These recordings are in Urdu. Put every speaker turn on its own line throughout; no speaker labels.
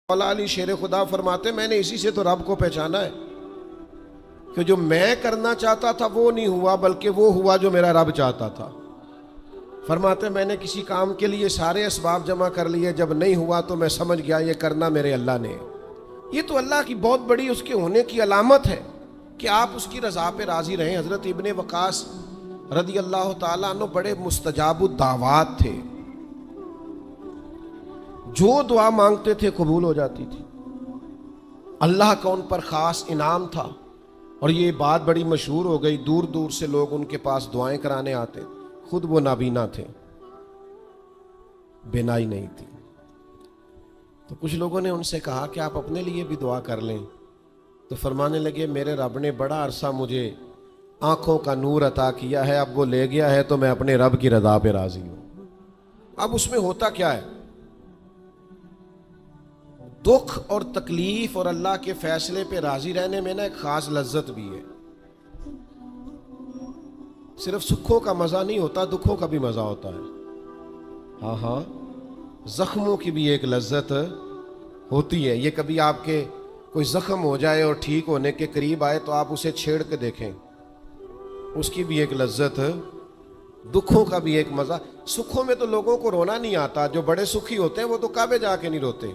مولا علی شیر خدا فرماتے میں نے اسی سے تو رب کو پہچانا ہے کہ جو میں کرنا چاہتا تھا وہ نہیں ہوا بلکہ وہ ہوا جو میرا رب چاہتا تھا۔ فرماتے میں نے کسی کام کے لیے سارے اسباب جمع کر لیے، جب نہیں ہوا تو میں سمجھ گیا یہ کرنا میرے اللہ نے۔ یہ تو اللہ کی بہت بڑی اس کے ہونے کی علامت ہے کہ آپ اس کی رضا پہ راضی رہیں۔ حضرت ابن وقاص رضی اللہ تعالیٰ عنہ بڑے مستجاب الدعوات تھے، جو دعا مانگتے تھے قبول ہو جاتی تھی، اللہ کا ان پر خاص انعام تھا۔ اور یہ بات بڑی مشہور ہو گئی، دور دور سے لوگ ان کے پاس دعائیں کرانے آتے، خود وہ نابینا تھے، بینائی نہیں تھی۔ تو کچھ لوگوں نے ان سے کہا کہ آپ اپنے لیے بھی دعا کر لیں، تو فرمانے لگے میرے رب نے بڑا عرصہ مجھے آنکھوں کا نور عطا کیا ہے، اب وہ لے گیا ہے تو میں اپنے رب کی رضا پہ راضی ہوں۔ اب اس میں ہوتا کیا ہے؟ دکھ اور تکلیف اور اللہ کے فیصلے پہ راضی رہنے میں نا ایک خاص لذت بھی ہے۔ صرف سکھوں کا مزہ نہیں ہوتا، دکھوں کا بھی مزہ ہوتا ہے۔ ہاں زخموں کی بھی ایک لذت ہوتی ہے۔ یہ کبھی آپ کے کوئی زخم ہو جائے اور ٹھیک ہونے کے قریب آئے تو آپ اسے چھیڑ کے دیکھیں، اس کی بھی ایک لذت، دکھوں کا بھی ایک مزہ۔ سکھوں میں تو لوگوں کو رونا نہیں آتا، جو بڑے سکھی ہوتے ہیں وہ تو کعبے جا کے نہیں روتے،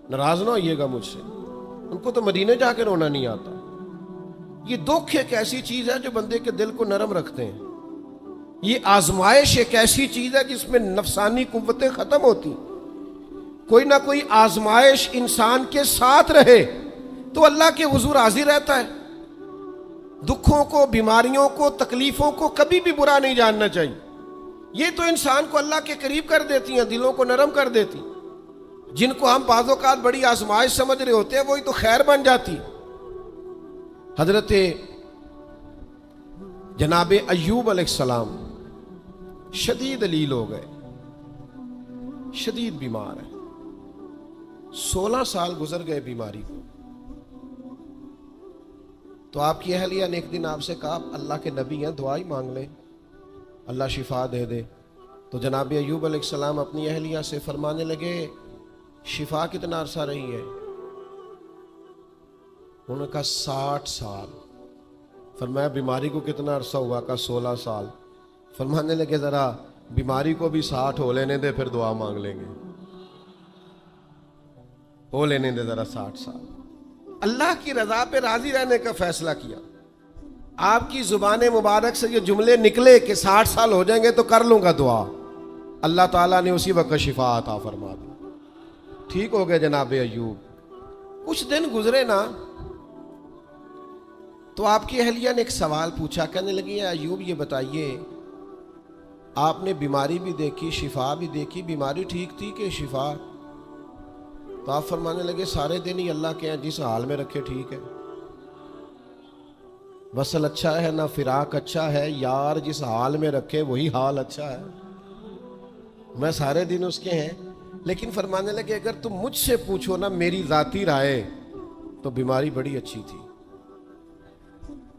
ناراض نہ ہوئیے گا مجھ سے، ان کو تو مدینے جا کے رونا نہیں آتا۔ یہ دکھ ایک ایسی چیز ہے جو بندے کے دل کو نرم رکھتے ہیں۔ یہ آزمائش ایک ایسی چیز ہے جس میں نفسانی قوتیں ختم ہوتی۔ کوئی نہ کوئی آزمائش انسان کے ساتھ رہے تو اللہ کے حضور حاضر رہتا ہے۔ دکھوں کو، بیماریوں کو، تکلیفوں کو کبھی بھی برا نہیں جاننا چاہیے۔ یہ تو انسان کو اللہ کے قریب کر دیتی ہیں، دلوں کو نرم کر دیتی۔ جن کو ہم بعض اوقات بڑی آزمائش سمجھ رہے ہوتے ہیں وہی تو خیر بن جاتی۔ حضرت جناب ایوب علیہ السلام شدید علیل ہو گئے، شدید بیمار ہیں، 16 سال گزر گئے بیماری کو۔ تو آپ کی اہلیہ نے ایک دن آپ سے کہا اللہ کے نبی ہیں، دعا ہی مانگ لیں، اللہ شفا دے دے۔ تو جناب ایوب علیہ السلام اپنی اہلیہ سے فرمانے لگے شفا کتنا عرصہ رہی ہے؟ انہوں نے کہا 60 سال۔ فرمایا بیماری کو کتنا عرصہ ہوا؟ کہا 16 سال۔ فرمانے لگے ذرا بیماری کو بھی 60 ہو لینے دے پھر دعا مانگ لیں گے، ہو لینے دے ذرا 60 سال۔ اللہ کی رضا پہ راضی رہنے کا فیصلہ کیا۔ آپ کی زبان مبارک سے یہ جملے نکلے کہ 60 سال ہو جائیں گے تو کر لوں گا دعا، اللہ تعالیٰ نے اسی وقت شفا عطا فرما دی، ٹھیک ہو گئے جناب ایوب۔ کچھ دن گزرے نا تو آپ کی اہلیہ نے ایک سوال پوچھا، کہنے لگی ایوب یہ بتائیے آپ نے بیماری بھی دیکھی، شفا بھی دیکھی، بیماری ٹھیک تھی کہ شفا؟ تو آپ فرمانے لگے سارے دن ہی اللہ کے ہیں، جس حال میں رکھے ٹھیک ہے، وصل اچھا ہے نہ فراق اچھا ہے، یار جس حال میں رکھے وہی حال اچھا ہے، میں سارے دن اس کے ہیں۔ لیکن فرمانے لگے اگر تم مجھ سے پوچھو نا میری ذاتی رائے تو بیماری بڑی اچھی تھی۔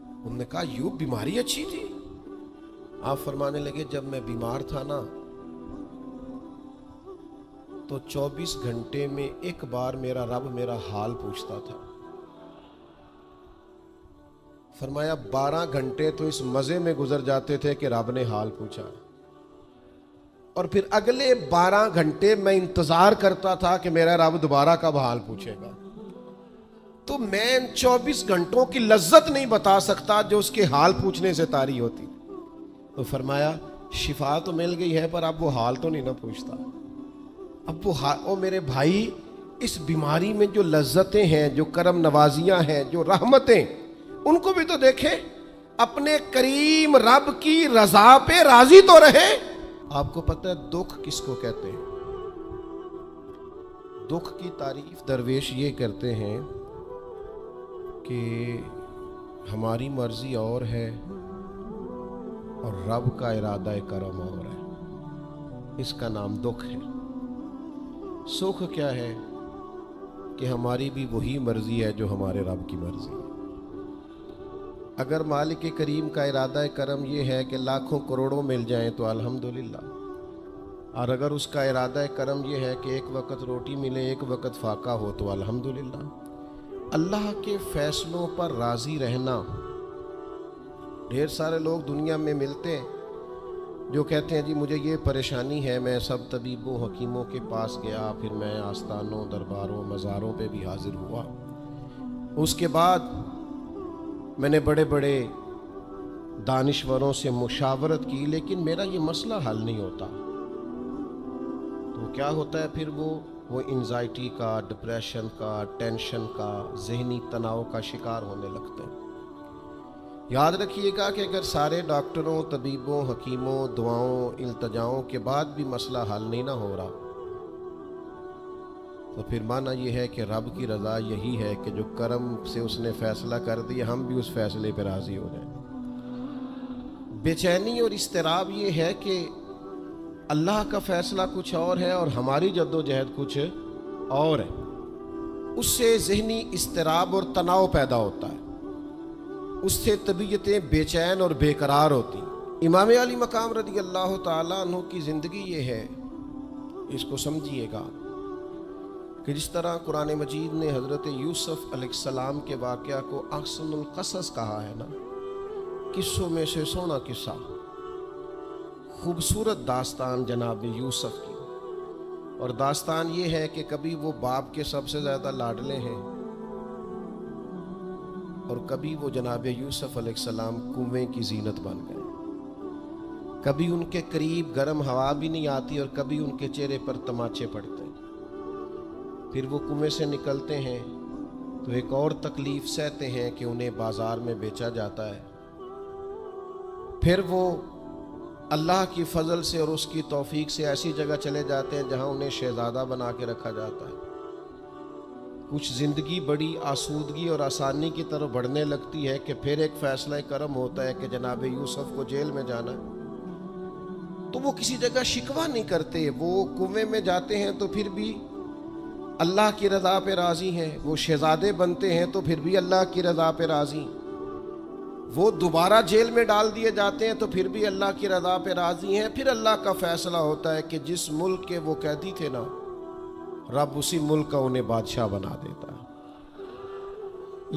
انہوں نے کہا یوں بیماری اچھی تھی؟ آپ فرمانے لگے جب میں بیمار تھا نا تو 24 گھنٹے میں ایک بار میرا رب میرا حال پوچھتا تھا۔ فرمایا 12 گھنٹے تو اس مزے میں گزر جاتے تھے کہ رب نے حال پوچھا، اور پھر اگلے 12 گھنٹے میں انتظار کرتا تھا کہ میرا رب دوبارہ کب حال پوچھے گا۔ تو میں 24 گھنٹوں کی لذت نہیں بتا سکتا جو اس کے حال پوچھنے سے طاری ہوتی۔ تو فرمایا شفا تو مل گئی ہے پر اب وہ حال تو نہیں نہ پوچھتا۔ اب وہ میرے بھائی اس بیماری میں جو لذتیں ہیں، جو کرم نوازیاں ہیں، جو رحمتیں، ان کو بھی تو دیکھیں، اپنے کریم رب کی رضا پہ راضی تو رہے۔ آپ کو پتہ ہے دکھ کس کو کہتے ہیں؟ دکھ کی تعریف درویش یہ کرتے ہیں کہ ہماری مرضی اور ہے اور رب کا ارادہ کرم اور ہے، اس کا نام دکھ ہے۔ سکھ کیا ہے کہ ہماری بھی وہی مرضی ہے جو ہمارے رب کی مرضی ہے۔ اگر مالک کریم کا ارادہ کرم یہ ہے کہ لاکھوں کروڑوں مل جائیں تو الحمدللہ، اور اگر اس کا ارادہ کرم یہ ہے کہ ایک وقت روٹی ملے ایک وقت فاقہ ہو تو الحمدللہ۔ اللہ کے فیصلوں پر راضی رہنا۔ ڈھیر سارے لوگ دنیا میں ملتے ہیں جو کہتے ہیں جی مجھے یہ پریشانی ہے، میں سب طبیبوں حکیموں کے پاس گیا، پھر میں آستانوں درباروں مزاروں پہ بھی حاضر ہوا، اس کے بعد میں نے بڑے بڑے دانشوروں سے مشاورت کی، لیکن میرا یہ مسئلہ حل نہیں ہوتا۔ تو کیا ہوتا ہے پھر وہ انزائٹی کا، ڈپریشن کا، ٹینشن کا، ذہنی تناؤ کا شکار ہونے لگتے ہیں۔ یاد رکھیے گا کہ اگر سارے ڈاکٹروں، طبیبوں، حکیموں، دعاؤں، التجاؤں کے بعد بھی مسئلہ حل نہیں نہ ہو رہا، تو پھر معنی یہ ہے کہ رب کی رضا یہی ہے کہ جو کرم سے اس نے فیصلہ کر دیا ہم بھی اس فیصلے پہ راضی ہو جائیں۔ بے چینی اور اضطراب یہ ہے کہ اللہ کا فیصلہ کچھ اور ہے اور ہماری جد و جہد کچھ اور ہے، اس سے ذہنی اضطراب اور تناؤ پیدا ہوتا ہے، اس سے طبیعتیں بے چین اور بے قرار ہوتی۔ امام علی مقام رضی اللہ تعالیٰ عنہ کی زندگی یہ ہے، اس کو سمجھیے گا کہ جس طرح قرآن مجید نے حضرت یوسف علیہ السلام کے واقعہ کو احسن القصص کہا ہے نا، قصوں میں سے سونا قصہ، خوبصورت داستان جناب یوسف کی، اور داستان یہ ہے کہ کبھی وہ باپ کے سب سے زیادہ لاڈلے ہیں اور کبھی وہ جناب یوسف علیہ السلام کنویں کی زینت بن گئے، کبھی ان کے قریب گرم ہوا بھی نہیں آتی اور کبھی ان کے چہرے پر تماچے پڑتے ہیں۔ پھر وہ کنویں سے نکلتے ہیں تو ایک اور تکلیف سہتے ہیں کہ انہیں بازار میں بیچا جاتا ہے، پھر وہ اللہ کی فضل سے اور اس کی توفیق سے ایسی جگہ چلے جاتے ہیں جہاں انہیں شہزادہ بنا کے رکھا جاتا ہے۔ کچھ زندگی بڑی آسودگی اور آسانی کی طرف بڑھنے لگتی ہے کہ پھر ایک فیصلہ کرم ہوتا ہے کہ جناب یوسف کو جیل میں جانا ہے، تو وہ کسی جگہ شکوہ نہیں کرتے، وہ کنویں میں جاتے ہیں تو پھر بھی اللہ کی رضا پہ راضی ہیں، وہ شہزادے بنتے ہیں تو پھر بھی اللہ کی رضا پہ راضی، وہ دوبارہ جیل میں ڈال دیے جاتے ہیں تو پھر بھی اللہ کی رضا پہ راضی ہیں۔ پھر اللہ کا فیصلہ ہوتا ہے کہ جس ملک کے وہ قیدی تھے نا، رب اسی ملک کا انہیں بادشاہ بنا دیتا ہے۔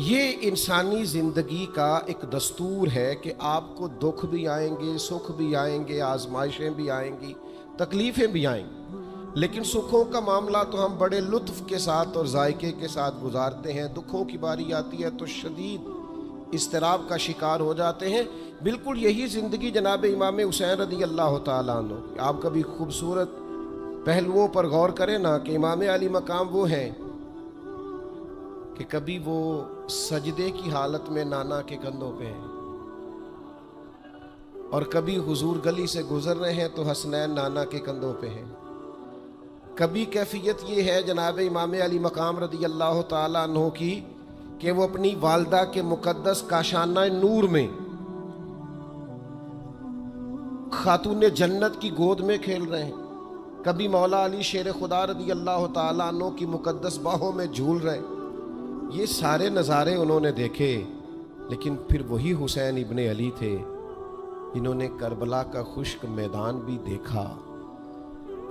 یہ انسانی زندگی کا ایک دستور ہے کہ آپ کو دکھ بھی آئیں گے، سکھ بھی آئیں گے، آزمائشیں بھی آئیں گی، تکلیفیں بھی آئیں گی، لیکن سکھوں کا معاملہ تو ہم بڑے لطف کے ساتھ اور ذائقے کے ساتھ گزارتے ہیں، دکھوں کی باری آتی ہے تو شدید اضطراب کا شکار ہو جاتے ہیں۔ بالکل یہی زندگی جناب امام حسین رضی اللہ تعالیٰ عنہ، آپ کبھی خوبصورت پہلوؤں پر غور کریں نا کہ امام علی مقام وہ ہیں کہ کبھی وہ سجدے کی حالت میں نانا کے کندھوں پہ ہیں اور کبھی حضور گلی سے گزر رہے ہیں تو حسنین نانا کے کندھوں پہ ہیں، کبھی کیفیت یہ ہے جناب امام علی مقام رضی اللہ تعالیٰ عنہ کی کہ وہ اپنی والدہ کے مقدس کاشانہ نور میں خاتون جنت کی گود میں کھیل رہے ہیں، کبھی مولا علی شیر خدا رضی اللہ تعالیٰ عنہ کی مقدس باہوں میں جھول رہے ہیں۔ یہ سارے نظارے انہوں نے دیکھے، لیکن پھر وہی حسین ابن علی تھے جنہوں نے کربلا کا خشک میدان بھی دیکھا،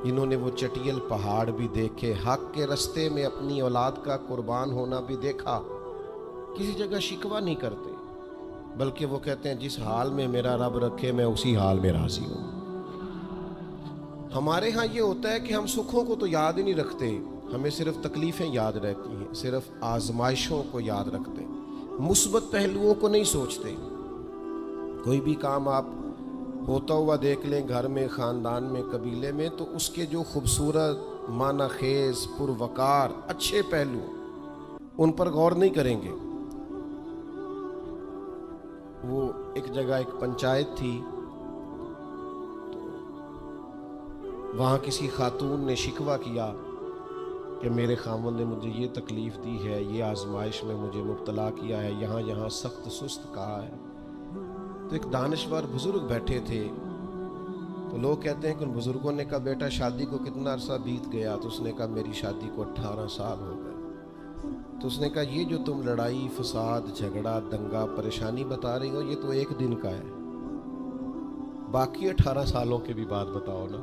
جنہوں نے وہ چٹیل پہاڑ بھی دیکھے، حق کے رستے میں اپنی اولاد کا قربان ہونا بھی دیکھا۔ کسی جگہ شکوہ نہیں کرتے، بلکہ وہ کہتے ہیں جس حال میں میرا رب رکھے میں اسی حال میں راضی ہوں۔ ہمارے ہاں یہ ہوتا ہے کہ ہم سکھوں کو تو یاد ہی نہیں رکھتے، ہمیں صرف تکلیفیں یاد رہتی ہیں، صرف آزمائشوں کو یاد رکھتے ہیں، مثبت پہلوؤں کو نہیں سوچتے۔ کوئی بھی کام آپ ہوتا ہوا دیکھ لیں گھر میں، خاندان میں، قبیلے میں، تو اس کے جو خوبصورت، معنی خیز، پروقار، اچھے پہلو، ان پر غور نہیں کریں گے۔ وہ ایک جگہ ایک پنچایت تھی، وہاں کسی خاتون نے شکوہ کیا کہ میرے خاوند نے مجھے یہ تکلیف دی ہے، یہ آزمائش میں مجھے مبتلا کیا ہے، یہاں سخت سست کہا ہے۔ تو ایک دانشور بزرگ بیٹھے تھے، تو لوگ کہتے ہیں کہ ان بزرگوں نے کہا بیٹا شادی کو کتنا عرصہ بیت گیا؟ تو اس نے کہا میری شادی کو 18 سال ہو گئے۔ تو اس نے کہا یہ جو تم لڑائی، فساد، جھگڑا، دنگا، پریشانی بتا رہی ہو، یہ تو ایک دن کا ہے، باقی 18 سالوں کے بھی بات بتاؤ نا۔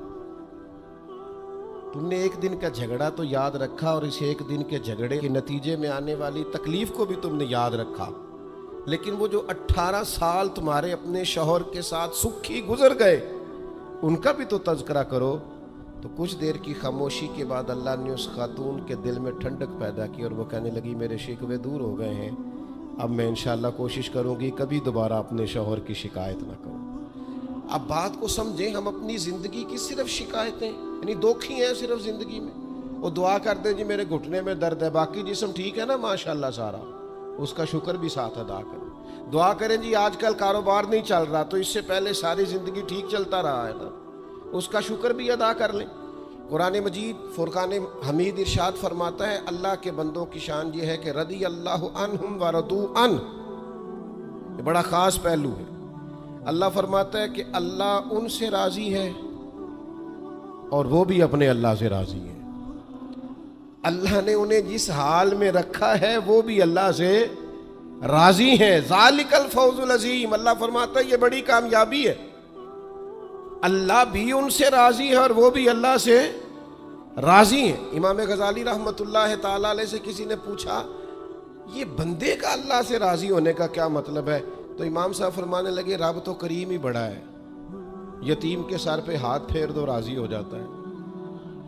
تم نے ایک دن کا جھگڑا تو یاد رکھا اور اس ایک دن کے جھگڑے کے نتیجے میں آنے والی تکلیف کو بھی تم نے یاد رکھا، لیکن وہ جو 18 سال تمہارے اپنے شوہر کے ساتھ سکھی گزر گئے ان کا بھی تو تذکرہ کرو۔ تو کچھ دیر کی خاموشی کے بعد اللہ نے اس خاتون کے دل میں ٹھنڈک پیدا کی اور وہ کہنے لگی میرے شکوے دور ہو گئے ہیں، اب میں انشاءاللہ کوشش کروں گی کبھی دوبارہ اپنے شوہر کی شکایت نہ کروں۔ اب بات کو سمجھیں، ہم اپنی زندگی کی صرف شکایتیں یعنی دکھ ہی ہیں صرف زندگی میں، وہ دعا کرتے جی میرے گھٹنے میں درد ہے، باقی جسم ٹھیک ہے نا ماشاءاللہ سارا، اس کا شکر بھی ساتھ ادا کریں۔ دعا کریں جی آج کل کاروبار نہیں چل رہا تو اس سے پہلے ساری زندگی ٹھیک چلتا رہا ہے نا، اس کا شکر بھی ادا کر لیں۔ قرآن مجید فرقان حمید ارشاد فرماتا ہے اللہ کے بندوں کی شان یہ ہے کہ رضی اللہ عنہم ورضوا عنہ، یہ بڑا خاص پہلو ہے۔ اللہ فرماتا ہے کہ اللہ ان سے راضی ہے اور وہ بھی اپنے اللہ سے راضی ہے۔ اللہ نے انہیں جس حال میں رکھا ہے وہ بھی اللہ سے راضی ہیں۔ ذالک الفوز العظیم، اللہ فرماتا ہے یہ بڑی کامیابی ہے، اللہ بھی ان سے راضی ہے اور وہ بھی اللہ سے راضی ہیں۔ امام غزالی رحمۃ اللہ تعالی علیہ سے کسی نے پوچھا یہ بندے کا اللہ سے راضی ہونے کا کیا مطلب ہے؟ تو امام صاحب فرمانے لگے رب تو کریم ہی بڑا ہے، یتیم کے سر پہ ہاتھ پھیر دو راضی ہو جاتا ہے،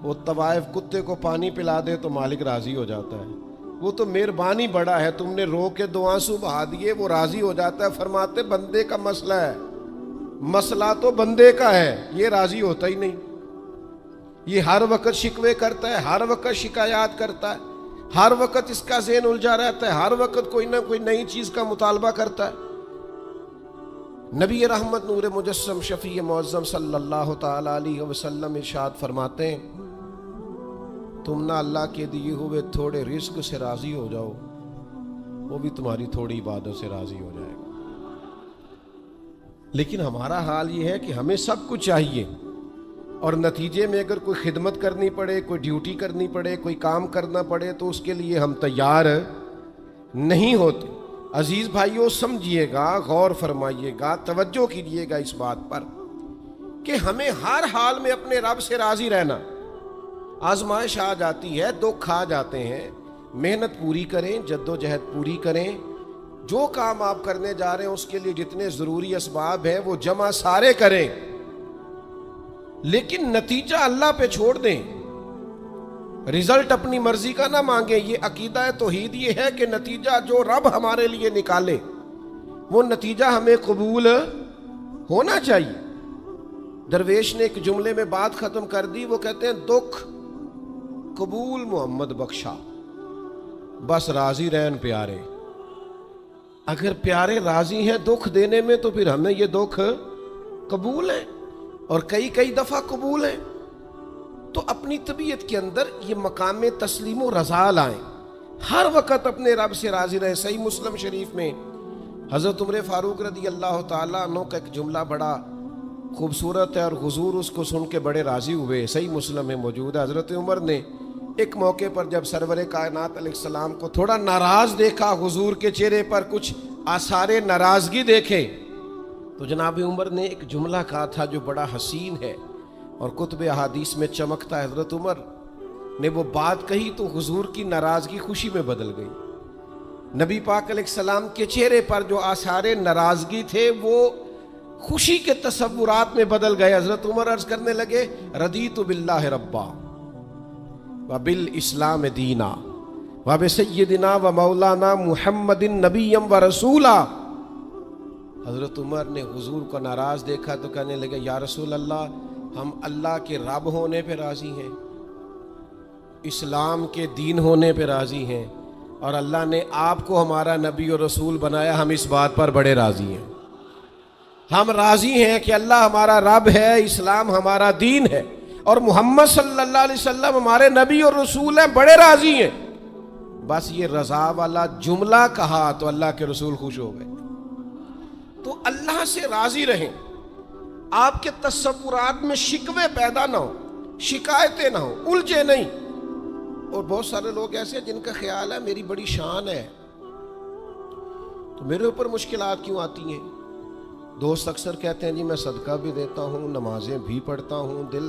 وہ طوائف کتے کو پانی پلا دے تو مالک راضی ہو جاتا ہے، وہ تو مہربانی بڑا ہے، تم نے رو کے 2 آنسو بہا دیے وہ راضی ہو جاتا ہے۔ فرماتے بندے کا مسئلہ ہے، مسئلہ تو بندے کا ہے، یہ راضی ہوتا ہی نہیں، یہ ہر وقت شکوے کرتا ہے، ہر وقت شکایات کرتا ہے، ہر وقت اس کا ذہن الجھا رہتا ہے، ہر وقت کوئی نہ کوئی نئی چیز کا مطالبہ کرتا ہے۔ نبی رحمت نور مجسم شفیع معظم صلی اللہ تعالی علیہ وسلم ارشاد فرماتے ہیں تم نہ اللہ کے دیے ہوئے تھوڑے رزق سے راضی ہو جاؤ، وہ بھی تمہاری تھوڑی عبادت سے راضی ہو جائے گا۔ لیکن ہمارا حال یہ ہے کہ ہمیں سب کچھ چاہیے اور نتیجے میں اگر کوئی خدمت کرنی پڑے، کوئی ڈیوٹی کرنی پڑے، کوئی کام کرنا پڑے تو اس کے لیے ہم تیار نہیں ہوتے۔ عزیز بھائیو سمجھیے گا، غور فرمائیے گا، توجہ کیجیے گا اس بات پر کہ ہمیں ہر حال میں اپنے رب سے راضی رہنا۔ آزمائش آ جاتی ہے، دکھ آ جاتے ہیں، محنت پوری کریں، جد و جہد پوری کریں، جو کام آپ کرنے جا رہے ہیں اس کے لیے جتنے ضروری اسباب ہیں وہ جمع سارے کریں، لیکن نتیجہ اللہ پہ چھوڑ دیں، رزلٹ اپنی مرضی کا نہ مانگیں۔ یہ عقیدہ توحید یہ ہے کہ نتیجہ جو رب ہمارے لیے نکالے وہ نتیجہ ہمیں قبول ہونا چاہیے۔ درویش نے ایک جملے میں بات ختم کر دی، وہ کہتے ہیں دکھ قبول محمد بخشا، بس راضی رہن پیارے۔ اگر پیارے راضی ہیں دکھ دینے میں تو پھر ہمیں یہ دکھ قبول ہے اور کئی دفعہ قبول ہے۔ تو اپنی طبیعت کے اندر یہ مقام تسلیم و رضا لائیں، ہر وقت اپنے رب سے راضی رہیں۔ صحیح مسلم شریف میں حضرت عمر فاروق رضی اللہ تعالیٰ عنہ کا ایک جملہ بڑا خوبصورت ہے اور حضور اس کو سن کے بڑے راضی ہوئے، صحیح مسلم میں موجود ہے۔ حضرت عمر نے ایک موقع پر جب سرور کائنات علیہ السلام کو تھوڑا ناراض دیکھا، حضور کے چہرے پر کچھ آثار ناراضگی دیکھے، تو جناب عمر نے ایک جملہ کہا تھا جو بڑا حسین ہے اور کتب احادیث میں چمکتا ہے۔ حضرت عمر نے وہ بات کہی تو حضور کی ناراضگی خوشی میں بدل گئی۔ نبی پاک علیہ السلام کے چہرے پر جو آثار ناراضگی تھے وہ خوشی کے تصورات میں بدل گئے۔ حضرت عمر عرض کرنے لگے رضیت باللہ ربا وبالاسلام دینا وبسیدنا ومولانا محمد نبیم ورسولا۔ حضرت عمر نے حضور کو ناراض دیکھا تو کہنے لگے یا رسول اللہ، ہم اللہ کے رب ہونے پہ راضی ہیں، اسلام کے دین ہونے پہ راضی ہیں، اور اللہ نے آپ کو ہمارا نبی اور رسول بنایا، ہم اس بات پر بڑے راضی ہیں۔ ہم راضی ہیں کہ اللہ ہمارا رب ہے، اسلام ہمارا دین ہے، اور محمد صلی اللہ علیہ وسلم ہمارے نبی اور رسول ہیں، بڑے راضی ہیں۔ بس یہ رضا والا جملہ کہا تو اللہ کے رسول خوش ہو گئے۔ تو اللہ سے راضی رہیں، آپ کے تصورات میں شکوے پیدا نہ ہو، شکایتیں نہ ہو، الجھے نہیں۔ اور بہت سارے لوگ ایسے ہیں جن کا خیال ہے میری بڑی شان ہے تو میرے اوپر مشکلات کیوں آتی ہیں۔ دوست اکثر کہتے ہیں جی میں صدقہ بھی دیتا ہوں، نمازیں بھی پڑھتا ہوں، دل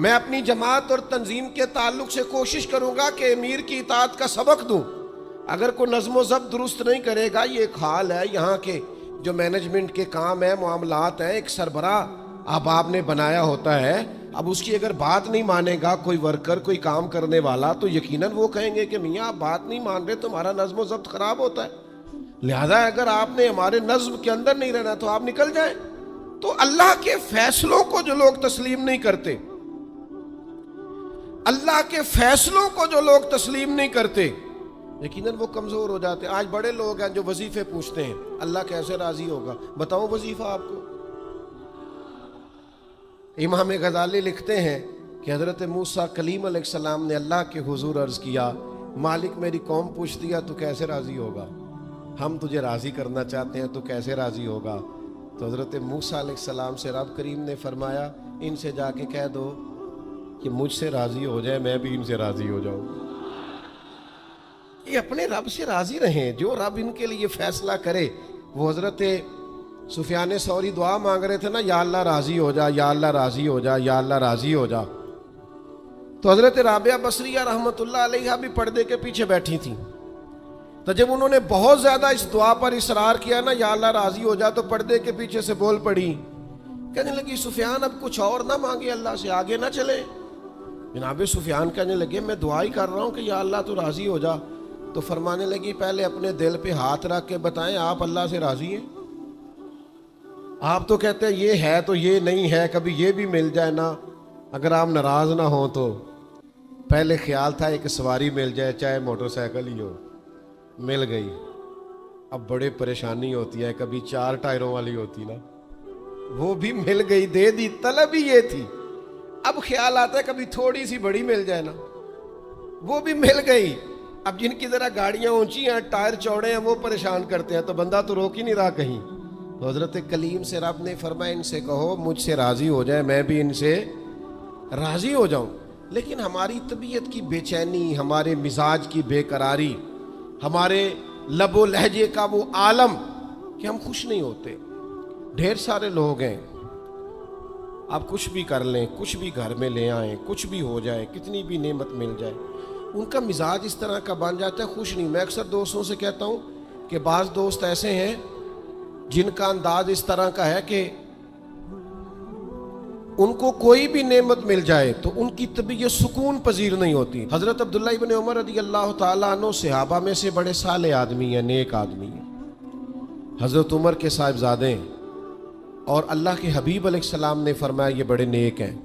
میں اپنی جماعت اور تنظیم کے تعلق سے کوشش کروں گا کہ امیر کی اطاعت کا سبق دوں. اگر کوئی نظم و ضبط درست نہیں کرے گا، یہ ایک حال ہے یہاں کے جو مینجمنٹ کے کام ہیں، معاملات ہیں، ایک سربراہ احباب نے بنایا ہوتا ہے. اب اس کی اگر بات نہیں مانے گا کوئی ورکر، کوئی کام کرنے والا، تو یقیناً وہ کہیں گے کہ میاں آپ بات نہیں مان رہے، تمہارا نظم و ضبط خراب ہوتا ہے. لہذا اگر آپ نے ہمارے نظم کے اندر نہیں رہنا تو آپ نکل جائیں. تو اللہ کے فیصلوں کو جو لوگ تسلیم نہیں کرتے، اللہ کے فیصلوں کو جو لوگ تسلیم نہیں کرتے، یقیناً وہ کمزور ہو جاتے ہیں. آج بڑے لوگ ہیں جو وظیفے پوچھتے ہیں، اللہ کیسے راضی ہوگا؟ بتاؤں وظیفہ آپ کو. امام غزالی لکھتے ہیں کہ حضرت موسیٰ کلیم علیہ السلام نے اللہ کے حضور عرض کیا، مالک میری قوم پوچھتی ہے تو کیسے راضی ہوگا؟ ہم تجھے راضی کرنا چاہتے ہیں تو کیسے راضی ہوگا؟ تو حضرت موسیٰ علیہ السلام سے رب کریم نے فرمایا، ان سے جا کے کہہ دو کہ مجھ سے راضی ہو جائے، میں بھی ان سے راضی ہو جاؤں. یہ اپنے رب سے راضی رہیں، جو رب ان کے لیے فیصلہ کرے. وہ حضرت سفیان ثوری دعا مانگ رہے تھے نا، یا اللہ راضی ہو جا، یا اللہ راضی ہو جا، یا اللہ راضی ہو جا. تو حضرت رابعہ بصریہ رحمۃ اللہ علیہا بھی پردے کے پیچھے بیٹھی تھیں. تو جب انہوں نے بہت زیادہ اس دعا پر اصرار کیا نا، یا اللہ راضی ہو جا، تو پردے کے پیچھے سے بول پڑی، کہنے لگی سفیان اب کچھ اور نہ مانگے، اللہ سے آگے نہ چلے. جناب سفیان کہنے لگے میں دعا ہی کر رہا ہوں کہ یا اللہ تو راضی ہو جا. تو فرمانے لگی پہلے اپنے دل پہ ہاتھ رکھ کے بتائیں آپ اللہ سے راضی ہیں؟ آپ تو کہتے ہیں یہ ہے تو یہ نہیں ہے، کبھی یہ بھی مل جائے نا. اگر آپ ناراض نہ ہوں تو پہلے خیال تھا ایک سواری مل جائے، چاہے موٹر سائیکل ہی ہو، مل گئی. اب بڑے پریشانی ہوتی ہے، کبھی 4 ٹائروں والی ہوتی نا، وہ بھی مل گئی، دے دی، طلب ہی یہ تھی. اب خیال آتا ہے کبھی تھوڑی سی بڑی مل جائے نا، وہ بھی مل گئی. اب جن کی ذرا گاڑیاں اونچی ہیں، ٹائر چوڑے ہیں، وہ پریشان کرتے ہیں، تو بندہ تو روک ہی نہیں رہا کہیں. تو حضرت کلیم سے رب نے فرمایا ان سے کہو مجھ سے راضی ہو جائے، میں بھی ان سے راضی ہو جاؤں. لیکن ہماری طبیعت کی بے چینی، ہمارے مزاج کی بے قراری، ہمارے لب و لہجے کا وہ عالم کہ ہم خوش نہیں ہوتے. ڈھیر سارے لوگ ہیں، آپ کچھ بھی کر لیں، کچھ بھی گھر میں لے آئیں، کچھ بھی ہو جائے، کتنی بھی نعمت مل جائے، ان کا مزاج اس طرح کا بن جاتا ہے، خوش نہیں. میں اکثر دوستوں سے کہتا ہوں کہ بعض دوست ایسے ہیں جن کا انداز اس طرح کا ہے کہ ان کو کوئی بھی نعمت مل جائے تو ان کی طبیعت سکون پذیر نہیں ہوتی. حضرت عبداللہ ابن عمر رضی اللہ تعالیٰ عنہ صحابہ میں سے بڑے صالح آدمی ہیں، نیک آدمی ہیں، حضرت عمر کے صاحبزادے ہیں، اور اللہ کے حبیب علیہ السلام نے فرمایا یہ بڑے نیک ہیں.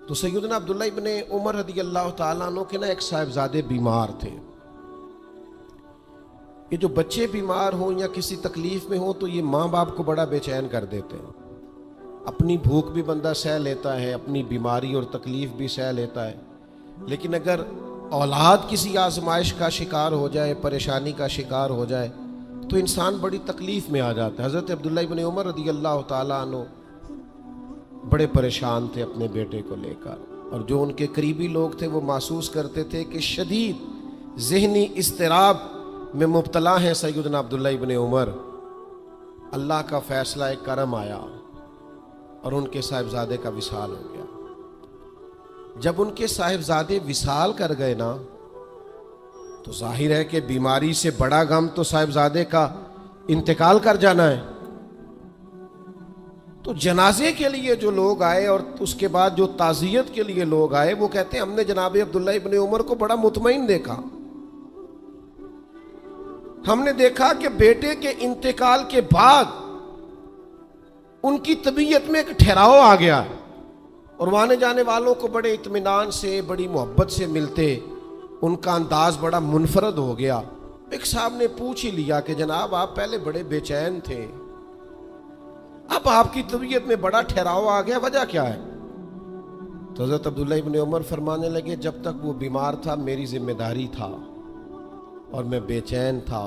تو سیدنا عبداللہ ابن عمر رضی اللہ تعالیٰ عنہ کے نا ایک صاحبزادے بیمار تھے. یہ جو بچے بیمار ہوں یا کسی تکلیف میں ہوں تو یہ ماں باپ کو بڑا بے چین کر دیتے ہیں. اپنی بھوک بھی بندہ سہ لیتا ہے، اپنی بیماری اور تکلیف بھی سہ لیتا ہے، لیکن اگر اولاد کسی آزمائش کا شکار ہو جائے، پریشانی کا شکار ہو جائے تو انسان بڑی تکلیف میں آ جاتا ہے. حضرت عبداللہ ابن عمر رضی اللہ تعالیٰ عنہ بڑے پریشان تھے اپنے بیٹے کو لے کر، اور جو ان کے قریبی لوگ تھے وہ محسوس کرتے تھے کہ شدید ذہنی اضطراب میں مبتلا ہیں سیدنا عبداللہ ابن عمر. اللہ کا فیصلہ ایک کرم آیا اور ان کے صاحبزادے کا وصال ہو گیا. جب ان کے صاحبزادے وصال کر گئے نا تو ظاہر ہے کہ بیماری سے بڑا غم تو صاحبزادے کا انتقال کر جانا ہے. تو جنازے کے لیے جو لوگ آئے اور اس کے بعد جو تعزیت کے لیے لوگ آئے وہ کہتے ہیں ہم نے جناب عبداللہ ابن عمر کو بڑا مطمئن دیکھا. ہم نے دیکھا کہ بیٹے کے انتقال کے بعد ان کی طبیعت میں ایک ٹھہراؤ آ گیا اور آنے جانے والوں کو بڑے اطمینان سے، بڑی محبت سے ملتے، ان کا انداز بڑا منفرد ہو گیا. ایک صاحب نے پوچھ ہی لیا کہ جناب آپ پہلے بڑے بے چین تھے، اب آپ کی طبیعت میں بڑا ٹھہراؤ آ گیا، وجہ کیا ہے؟ تو حضرت عبداللہ ابن عمر فرمانے لگے جب تک وہ بیمار تھا میری ذمہ داری تھا اور میں بے چین تھا.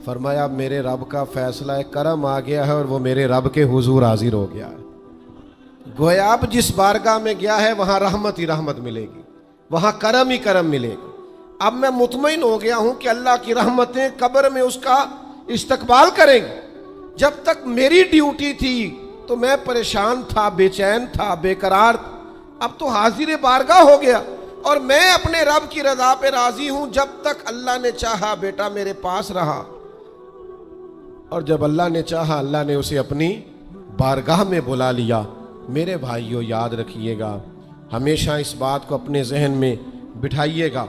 فرمایا میرے رب کا فیصلہ کرم آ گیا ہے اور وہ میرے رب کے حضور حاضر ہو گیا ہے. گویا اب جس بارگاہ میں گیا ہے وہاں رحمت ہی رحمت ملے گی، وہاں کرم ہی کرم ملے گا. اب میں مطمئن ہو گیا ہوں کہ اللہ کی رحمتیں قبر میں اس کا استقبال کریں گی. جب تک میری ڈیوٹی تھی تو میں پریشان تھا، بے چین تھا، بے قرار تھا. اب تو حاضر بارگاہ ہو گیا اور میں اپنے رب کی رضا پہ راضی ہوں. جب تک اللہ نے چاہا بیٹا میرے پاس رہا, اور جب اللہ نے چاہا اللہ نے اسے اپنی بارگاہ میں بلا لیا. میرے بھائیوں یاد رکھیے گا, ہمیشہ اس بات کو اپنے ذہن میں بٹھائیے گا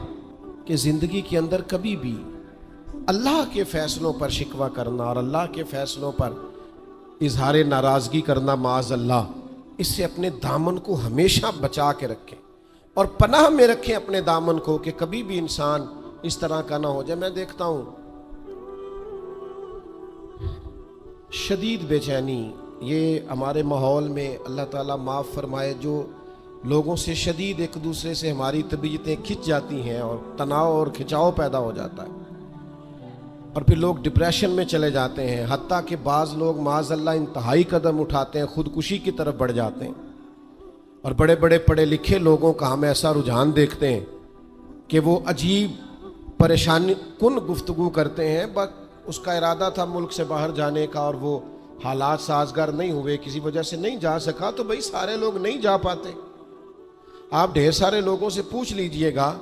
کہ زندگی کے اندر کبھی بھی اللہ کے فیصلوں پر شکوہ کرنا اور اللہ کے فیصلوں پر اظہار ناراضگی کرنا معاذ اللہ, اس سے اپنے دامن کو ہمیشہ بچا کے رکھیں اور پناہ میں رکھیں اپنے دامن کو کہ کبھی بھی انسان اس طرح کا نہ ہو جائے. میں دیکھتا ہوں شدید بے چینی یہ ہمارے ماحول میں, اللہ تعالیٰ معاف فرمائے, جو لوگوں سے شدید ایک دوسرے سے ہماری طبیعتیں کھنچ جاتی ہیں اور تناؤ اور کھنچاؤ پیدا ہو جاتا ہے, اور پھر لوگ ڈپریشن میں چلے جاتے ہیں. حتیٰ کہ بعض لوگ معاذ اللہ انتہائی قدم اٹھاتے ہیں, خودکشی کی طرف بڑھ جاتے ہیں. اور بڑے بڑے پڑھے لکھے لوگوں کا ہم ایسا رجحان دیکھتے ہیں کہ وہ عجیب پریشانی کن گفتگو کرتے ہیں, بس اس کا ارادہ تھا ملک سے باہر جانے کا اور وہ حالات سازگار نہیں ہوئے, کسی وجہ سے نہیں جا سکا. تو بھائی سارے لوگ نہیں جا پاتے. آپ ڈھیر سارے لوگوں سے پوچھ لیجئے گا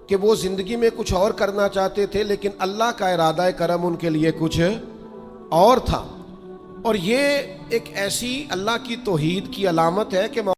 کہ وہ زندگی میں کچھ اور کرنا چاہتے تھے لیکن اللہ کا ارادہ کرم ان کے لیے کچھ اور تھا. اور یہ ایک ایسی اللہ کی توحید کی علامت ہے کہ